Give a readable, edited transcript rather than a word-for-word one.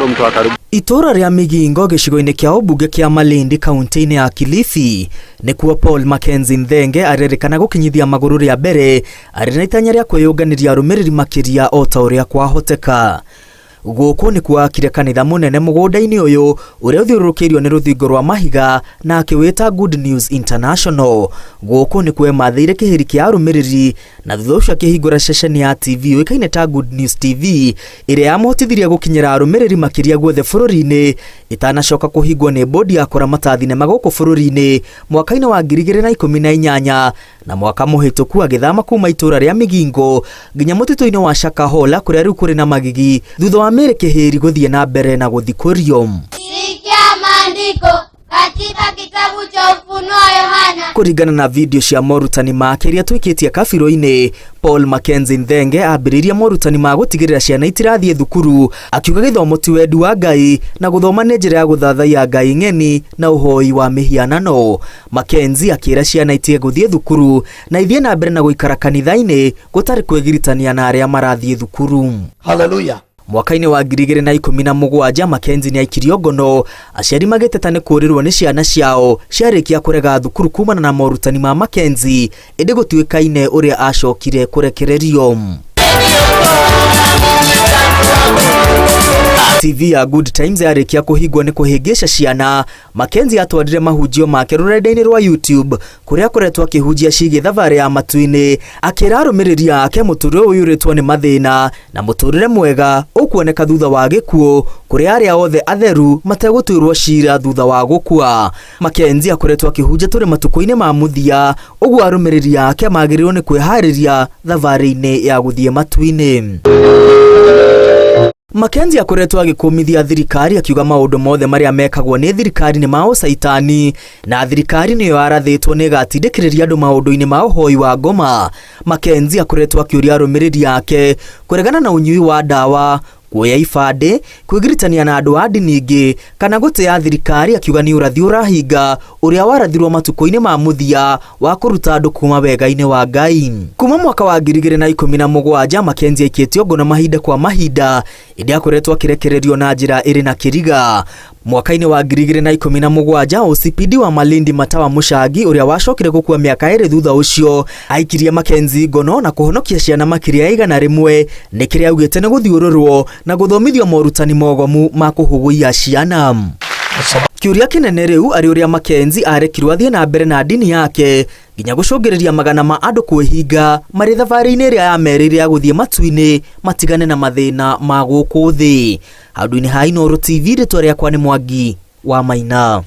ndo mtu wa karibu. Itora ria Migingo gicigo-ini kia ubunge kia Malindi kaunti-ini ya Kilifi ni kuo Paul Mackenzie Nthenge arerikana gukinyithia maguru ria mbere ari na itanya ria kwiyunganiria arumiriri makiria o ta uria kwahoteka. Guku ni kuakire kanitha munene mugunda-ini uyu uria uthiururukirio ni ruthingo rwa mahiga na akiwita Good News International. Guku ni kuwe mathiire kihiri kia arumiriri na thutha ucio akihingura ceceni ya TV wikaine ta Good News TV iria yamũhotithirie gukinyira arumiriri makiria guothe bururi-ini itanacoka kuhingwo ni bodi ya kuramata thinema guku bururi-ini mwaka-ini wa 2018 na mwaka muhituku agithama kuma itura ria Migingo nginya mutito-ini wa Shakahola kuria riu kuri na magigi thutha wa mere kihiri guthie na mbere na guthikurio. Sikia maandiko katika kitabu cha Ufunuo Yohana. Kuringana na video cia morutani make iria twikitie kabiro-ini, Paul Mackenzie Nthenge ambiriria morutani ma gutigirira ciana itirathie thukuru akiuga githomo ti wendi wa Ngai na guthoma ni njira ya guthathaiya Ngai ng'eni na uhoi wa mihianano. Mackenzie akira ciana itige guthie thukuru na ithie na mbere na guikara kanitha-ini gutari kwegiritania na aria marathie thukuru. Hallelujah. Mwaka-ini wa 2017 Mackenzie ni aikirio ngono aciari magiteta ni kurirwo ni ciana ciao ciarikia kurega thukuru kumana na morutani ma Mackenzie indi gutwikaine uria acokire kurekererio. TV ya Good Times yarikia kuhigwo ni kuhingisha ciana. Mackenzie atwarire mahunjio make rurenda-ini rwa YouTube kuria kuretwa akihunjia ciige thabarĩ ya matu-ini akira arumiriri ake muturire uyu uritwo ni mathina na muturire mwega ukuoneka thutha wa gikuo kuria aria othe atheru mategutwirwo cira thutha wa gukua. Mackenzie akoretwo akihunjia turi matuko-ini ma muthia uguo arumiriri ake magirirwo ni kwihariria thabarĩ-ini ya guthie matu-ini. Mackenzie akoretwo agikumithia thirikari akiuga maundu mothe maria mekagwo ni thirikari ni mao saitani na thirikari niyo arathitwo ni gatindikiriria andu maundu-ini ma uhoi wa ngoma. Mackenzie akoretwo akiuria arumiriri yake kuregana na unyui wa dawa, kuoya ibande, kwigiritania na andu a ndini ingi kana gutea thirikari akiuga ni urathi urahinga uria warathirwo matuko-ini ma muthia wa kuruta andu kuma wega-ini wa Ngai. Kuma mwaka wa 2017 Mackenzie aikitio ngono mahinda kwa mahinda indi akoretwo akirekererio na njira iri na kiriga. Mwaka-ini wa 2017 OCPD wa Malindi Matawa Muchagi uria wacokire gukua miaka iri thutha ucio aikirie Mackenzie ngono na kuhonokia ciana makiria 100 ni kiria augite ni guthiururwo na guthomithio morutani mogomu ma kuhuguia ciana. Kiuria kinene riu ari uria Mackenzie arekirwo athie na mbere na dini yake nginya gucungiriria magana ma andu kwihinga mari thabarĩ-ini iria yamerire ya guthie matu-ini matigane na mathina ma guku thi. Handu-ini ha Inooro TV ritwa riakwa ni Mwangi wa Maina.